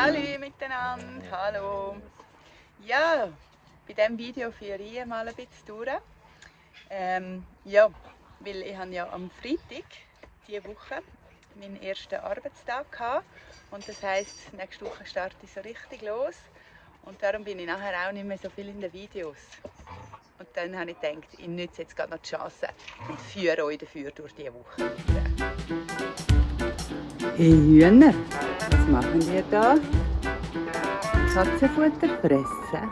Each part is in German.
Hallo miteinander, hallo. Ja, bei diesem Video führe ich mal ein bisschen durch. Ja, weil ich habe ja am Freitag diese Woche meinen ersten Arbeitstag gehabt. Und das heisst, nächste Woche starte ich so richtig los. Und darum bin ich nachher auch nicht mehr so viel in den Videos. Und dann habe ich gedacht, ich nutze jetzt gerade noch die Chance und führe euch dafür durch diese Woche. Hey Hühner, was machen ihr da? Katzenfutter fressen?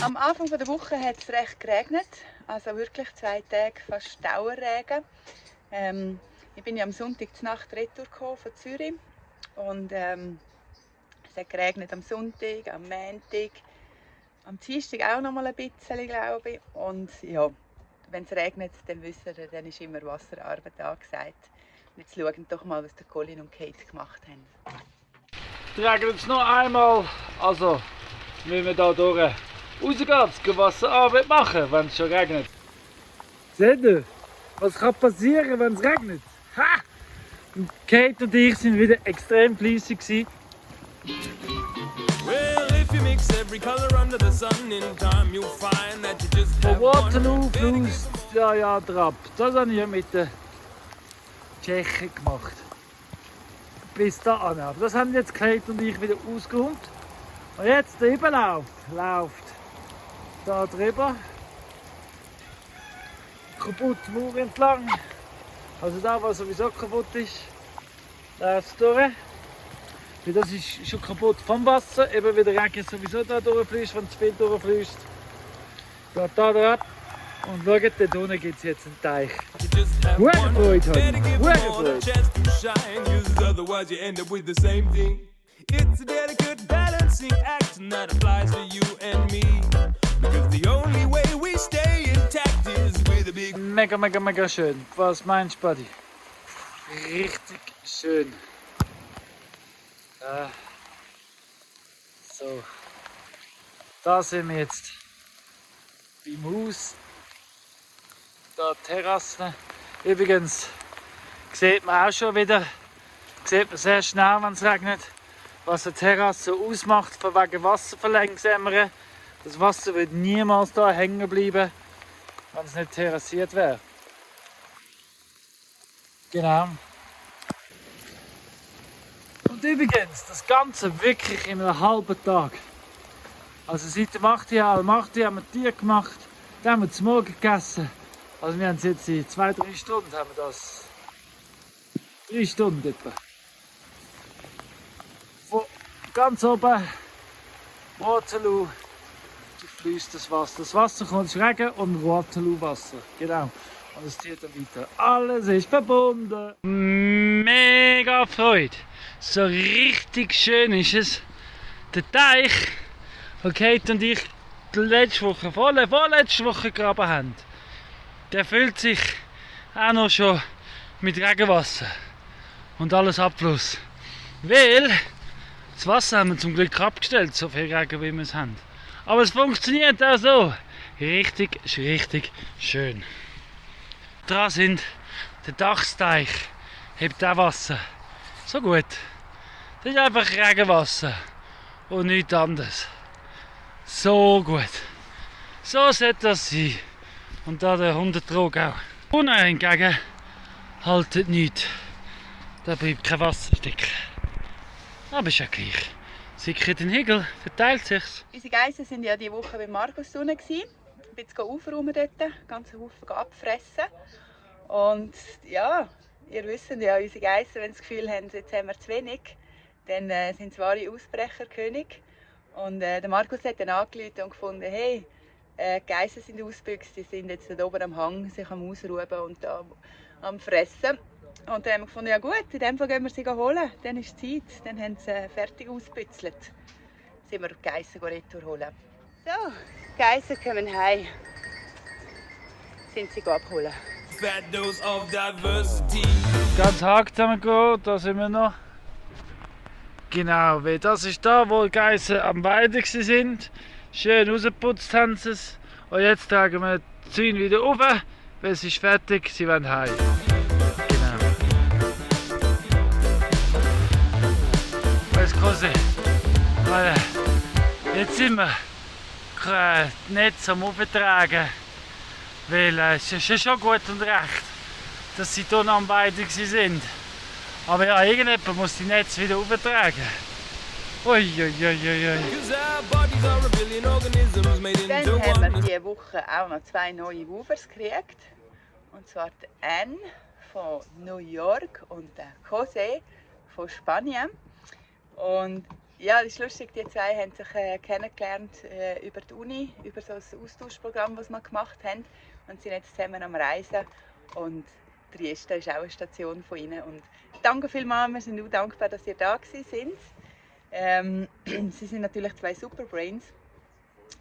Am Anfang der Woche hat es recht geregnet, also wirklich 2 Tage fast Dauerregen. Ich bin ja am Sonntag zur Nacht retour von Zürich und es hat geregnet am Sonntag, am Montag, am Dienstag auch noch mal ein bisschen, glaube ich. Und ja, wenn es regnet, dann wisst ihr, dann ist immer Wasserarbeit angesagt. Und jetzt schauen doch mal, was der Colin und Kate gemacht haben. Es regnet es noch einmal, also müssen wir da durch rausgehen, Wasserarbeit machen, wenn es schon regnet. Seht ihr, was kann passieren, wenn es regnet? Ha! Und Kate und ich sind wieder extrem fleissig gewesen. Von Waterloo fließt ja Trab. Das habe ich ja mit den Tschechen gemacht. Bis da an. Aber das haben jetzt Kate und ich wieder ausgeräumt. Und jetzt der Überlauf läuft da drüber. Kaputt Mauer entlang. Also da, was sowieso kaputt ist, läuft durch. Weil das ist schon kaputt vom Wasser, eben weil der Regen sowieso da durchfließt, wenn zu viel durchfließt. Geht da drauf und schaut, dort unten gibt es jetzt einen Teich. Gute Freude heute, gute Freude. It's a delicate balancing act and that applies to you and me. Because the only way we stay intact is with a big... Mega schön. Was meinst du, Buddy? Richtig schön. So. Da sind wir jetzt beim Haus. Da die Terrasse. Übrigens sieht man auch schon wieder, sieht man sehr schnell, wenn es regnet, was eine Terrasse ausmacht, von wegen Wasserverlangsamern. Das Wasser wird niemals da hängen bleiben, wenn es nicht terrassiert wäre. Genau. Und übrigens, das Ganze wirklich in einem halben Tag. Also seit dem 8. Uhr haben wir Tier gemacht, dann haben wir zum Morgen gegessen. Also wir haben es jetzt in 2-3 Stunden, haben wir das. 3 Stunden etwa. Von ganz oben, Waterloo, fließt das Wasser. Das Wasser kommt aus Regen und Waterloo-Wasser. Genau. Und es zieht dann weiter. Alles ist verbunden. Mega Freude. So richtig schön ist es. Der Teich, den Kate und ich letzte Woche, vorletzte Woche gegraben haben, der füllt sich auch noch schon mit Regenwasser. Und alles Abfluss. Weil das Wasser haben wir zum Glück abgestellt, so viel Regen wie wir es haben. Aber es funktioniert auch so. Richtig schön. Dran sind der Dachsteich, hebt auch Wasser. So gut. Das ist einfach Regenwasser und nichts anderes. So gut. So sollte das sein. Und da der 100 Trog auch. Unten hingegen haltet nichts. Da bleibt kein Wasser stecken. Aber ist ja gleich. Sickert den Hügel, verteilt sich's. Unsere Geissen waren ja diese Woche bei Markus unten. Ich bin jetzt aufräumen dort, ganz Haufen abfressen. Und ja, ihr wisst ja, unsere Geissen, wenn sie das Gefühl haben, jetzt haben wir zu wenig, dann sind sie wahre Ausbrecherkönig. Und der Markus hat dann angerufen und gefunden, hey, die Geissen sind ausgebüxt, die sind jetzt da oben am Hang, sich am Ausruhen und da am Fressen. Und dann haben wir gefunden, ja gut, in dem Fall gehen wir sie holen, dann ist Zeit, dann haben sie fertig ausgebützelt. Dann sind wir die Geissen retour holen. So, die Geissen kommen heim, sind sie abholen. fat dose of diversity. Ganz hart zusammengehen, da sind wir noch. Genau, weil das ist da, wo die Geissen am Weiden sind. Schön rausgeputzt haben sie es. Und jetzt tragen wir die Zäune wieder rauf, weil es ist fertig, sie wollen heim. Genau. Was Kose? Jetzt sind wir das Netz am Auftragen, weil es ist schon gut und recht, dass sie hier noch am Weiden sind. Aber ja, irgendjemand muss die Netze wieder auftragen. Uiuiuiui. Dann haben wir diese Woche auch noch 2 neue Woofers gekriegt. Und zwar die Anne von New York und der José von Spanien. Und ja, das ist lustig, die 2 haben sich kennengelernt über die Uni, über so ein Austauschprogramm, das wir gemacht haben. Und sind jetzt zusammen am Reisen. Und Trieste ist auch eine Station von ihnen. Und danke vielmals, wir sind auch dankbar, dass ihr da sind. Sie sind natürlich 2 Superbrains.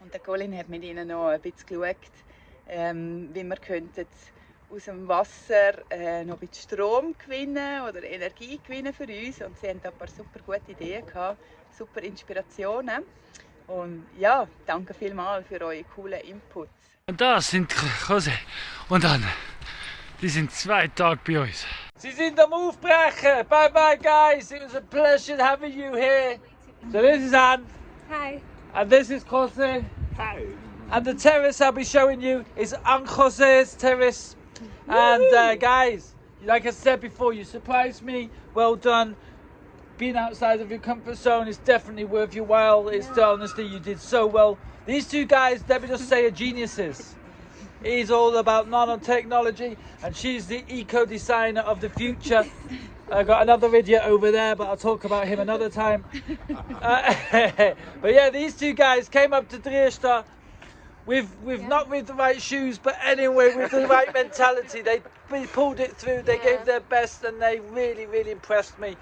Und der Colin hat mit ihnen noch ein bisschen geschaut, wie wir könnten aus dem Wasser noch ein bisschen Strom gewinnen oder Energie gewinnen für uns. Und sie haben da ein paar super gute Ideen gehabt, super Inspirationen. Und ja, danke vielmals für eure coolen Inputs. Und da sind José und Anne. Die sind 2 Tage bei uns. Sie sind am Aufbrechen. Bye bye guys. It was a pleasure having you here. So this is Anne. Hi. And this is José. Hi. And the terrace I'll be showing you is Aunt José's terrace. And guys, like I said before, you surprised me. Well done. Being outside of your comfort zone is definitely worth your while. It's honestly, you did so well. These 2 guys, let me just say, are geniuses. He's all about nanotechnology and she's the eco-designer of the future. I've got another video over there, but I'll talk about him another time. But yeah, these 2 guys came up to Trieste with not with the right shoes, but anyway, with the right mentality. They pulled it through, they gave their best, and they really, really impressed me.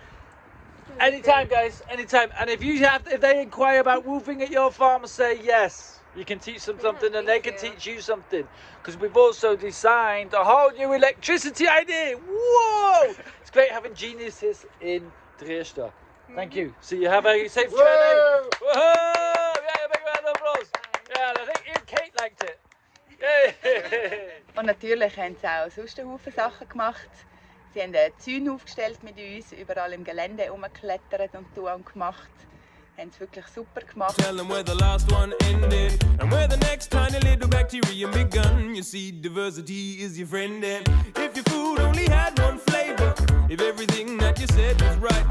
Anytime, guys, anytime. And if they inquire about woofing at your farm, say yes. You can teach them something and they can teach you something. Because we've also designed a whole new electricity idea. Whoa! It's great having geniuses in Trieste. Thank you. So you have a safe journey. Whoa! Yeah, big round of applause. Yeah, I think even Kate liked it. Yay! Und natürlich haben sie auch sonst einen Haufen Sachen gemacht. Sie haben Zäune aufgestellt mit uns, überall im Gelände herumgeklettert und gemacht. Haben es wirklich super gemacht. Tell them where the last one ended and where the next tiny little bacterium begun. You see, diversity is your friend, and if your food only had one flavor, if everything that you said was right,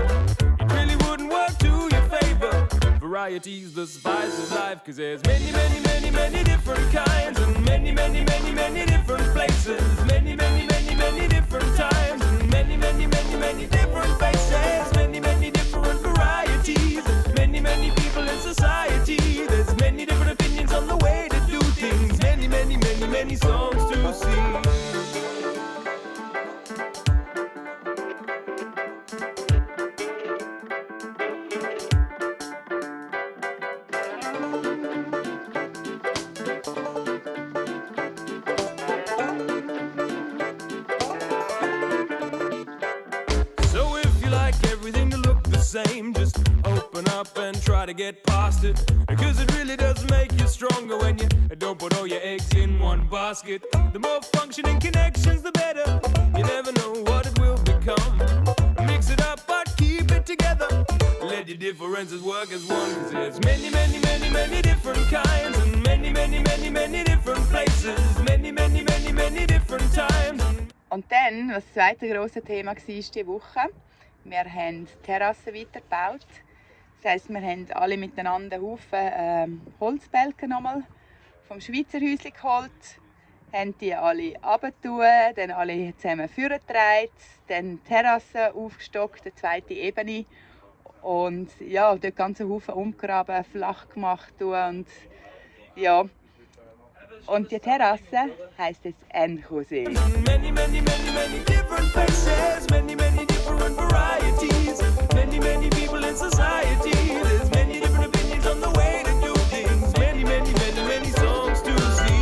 it really wouldn't work to your favor. Variety's the spice of life, 'cause there's many, many, many, many different kinds, and many, many, many, many different places, many, many, many, many different times, and many, many, many, many different faces, many, many different varieties. Many, many people in society. There's many different opinions on the way to do things. Many, many, many, many songs to sing. So if you like everything to look the same, just open up and try to get past it, because it really does make you stronger when you don't put all your eggs in one basket. The more functioning connections, the better. You never know what it will become. Mix it up but keep it together. Let your differences work as one, 'cause there's many, many, many, many different kinds, and many, many, many, many different places, many, many, many, many different times. Und dann, was das zweite grosse Thema war diese Woche, wir haben die Terrasse weitergebaut. Das heisst, wir haben alle miteinander einen Haufen Holzbälke nochmal vom Schweizer Häuschen geholt, haben die alle runtergetan, dann alle zusammen vorgetragen, dann die Terrasse aufgestockt, eine zweite Ebene und ja, dort ganze Haufen umgraben, flach gemacht und ja. Und die Terrasse heisst jetzt Anne José. Many, many, many, many different places, many, many different varieties, many, many people in society. There's many different opinions on the way to do things, many, many, many, many songs to sing.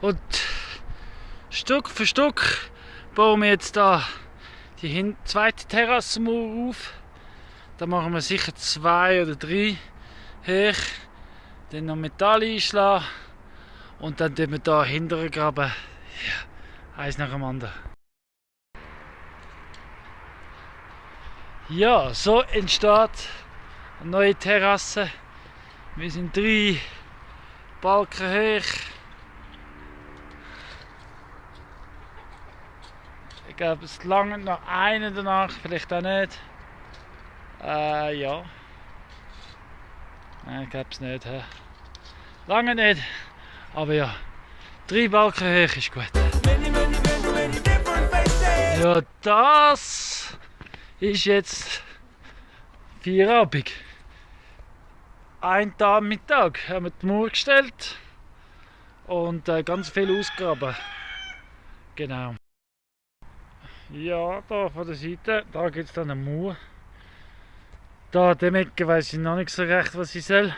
Und Stück für Stück bauen wir jetzt da die zweite Terrassenmauer auf. Da machen wir sicher 2 oder 3 hoch. Dann noch Metall einschlagen. Und dann tun wir da hinterher graben. Ja, eins nach dem anderen. Ja, so entsteht eine neue Terrasse. Wir sind 3 Balken hoch. Ich glaube, es langt noch einen danach, vielleicht auch nicht. Ja. Nein, ich glaube es nicht. Lange nicht. Aber ja, 3 Balken hoch ist gut. Ja, das ist jetzt Feierabend. Ein Tag Mittag haben wir die Mauer gestellt und ganz viel ausgegraben. Genau. Ja, da von der Seite, da gibt es dann eine Mauer. Da, dem Ecke weiss ich noch nicht so recht, was ich soll.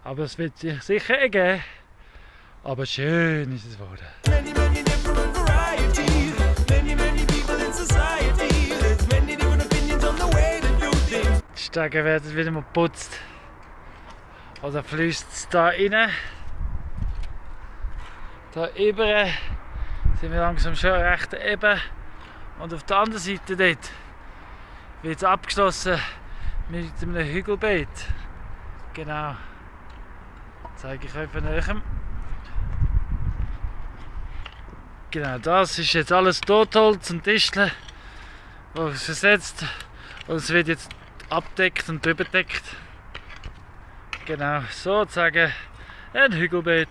Aber es wird sich sicher ergeben. Aber schön ist es geworden. Die Stege werden wieder mal geputzt. Oder fließt es da rein. Da über sind wir langsam schon recht eben. Und auf der anderen Seite dort wird es abgeschlossen mit einem Hügelbeet. Genau. Das zeige ich euch von näher. Genau, das ist jetzt alles Totholz und Disteln, was versetzt. Und es wird jetzt abdeckt und überdeckt. Genau, sozusagen ein Hügelbeet.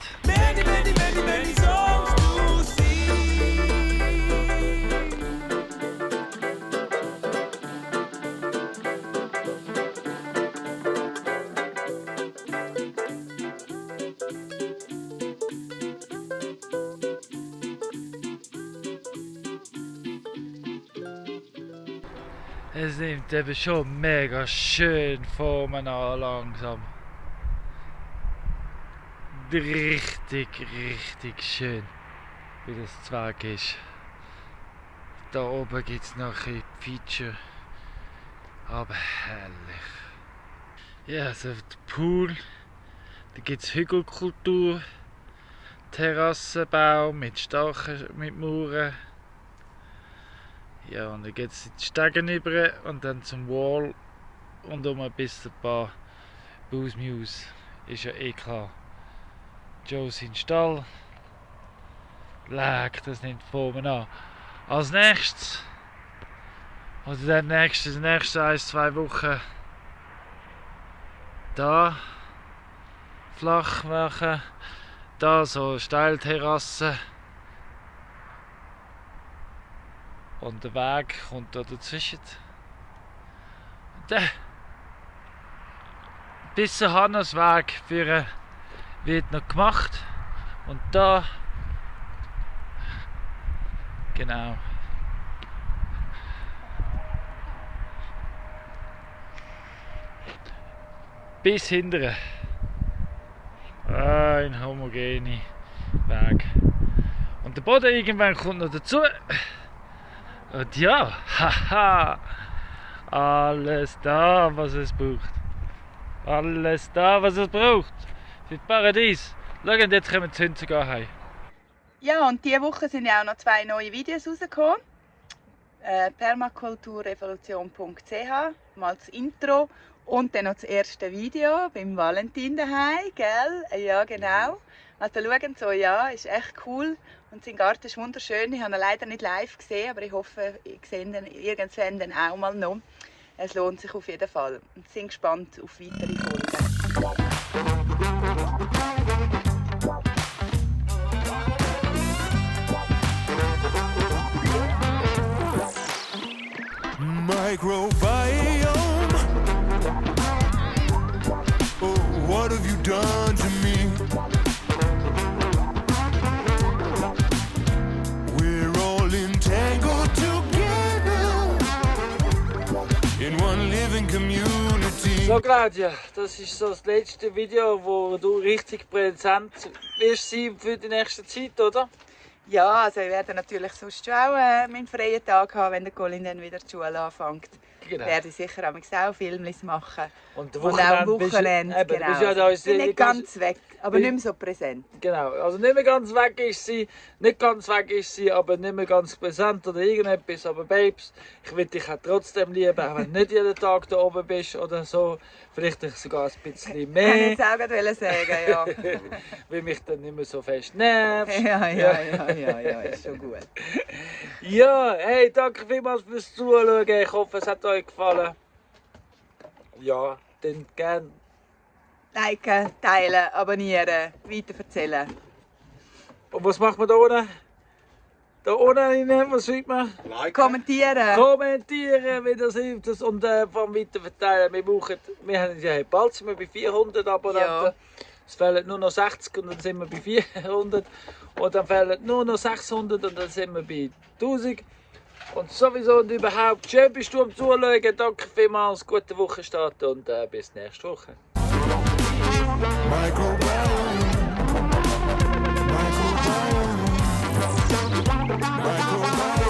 Es nimmt eben schon mega schön Formen an langsam. Richtig schön, wie das Zweig ist. Da oben gibt es noch ein Feature, aber herrlich. Ja, also der Pool, da gibt es Hügelkultur, Terrassenbau mit Stachen, mit Mauern. Ja, und dann geht es die Stegen über und dann zum Wall und um bis ein paar Booze-Muse. Ist ja eh klar. Joe sein Stall. Leck, das nimmt Formen an. Als nächstes, oder dann die nächsten 1-2 Wochen, da flach machen, da so Steilterrasse. Und der Weg kommt da dazwischen. Und dann bis der Hannesweg führen wird noch gemacht. Und da genau. Bis hinten. Ein homogener Weg. Und der Boden irgendwann kommt noch dazu. Und ja, haha, alles da, was es braucht. Alles da, was es braucht. Für das Paradies. Schauen, jetzt kommen die Hunde sogar heim. Ja, und diese Woche sind ja auch noch 2 neue Videos rausgekommen. Permakulturrevolution.ch, mal das Intro und dann noch das erste Video beim Valentin daheim, gell? Ja, genau. Also schauen so, ja, ist echt cool. Und sein Garten ist wunderschön. Ich habe ihn leider nicht live gesehen, aber ich hoffe, ich sehe ihn irgendwann dann auch mal noch. Es lohnt sich auf jeden Fall. Und sind gespannt auf weitere Folgen. Microbiome. Oh, what have you done to me? We're all entangled together in one living community. So Claudia, das ist so das letzte Video, wo du richtig präsent wirst sein für die nächste Zeit, oder? Ja, also ich werde natürlich sonst schon auch meinen freien Tag haben, wenn der Colin dann wieder die Schule anfängt. Genau. Werde ich sicher auch Filmchen machen. Und Und auch am Wochenende, bist, genau. bist ja da Ich bin nicht ganz weg, aber nicht mehr so präsent. Genau, also nicht mehr ganz weg ist sie, aber nicht mehr ganz präsent oder irgendetwas. Aber Babes, ich will dich auch trotzdem lieben, auch wenn du nicht jeden Tag da oben bist oder so. Vielleicht sogar ein bisschen mehr. Ich wollte es auch gerade sagen, ja. Weil mich dann nicht mehr so fest nervst. Ja, ist schon gut. Ja, hey, danke vielmals fürs Zuschauen. Ich hoffe, es hat euch gefallen. Ja, dann gerne. Liken, teilen, abonnieren, weiterverzählen. Und was macht man da unten? Da unten rein, was schreibt man? Kommentieren. Kommentieren, wie das hilft das und vom Weiterverteilen. Wir haben ja bald sind wir bei 400 Abonnenten. Ja. Es fehlen nur noch 60 und dann sind wir bei 400. Und dann fehlen nur noch 600 und dann sind wir bei 1000. Und sowieso und überhaupt, schön bist du am Zuschauen. Danke vielmals, gute Wochenstart und bis nächste Woche. Michael Brown. Michael Brown. Michael Brown.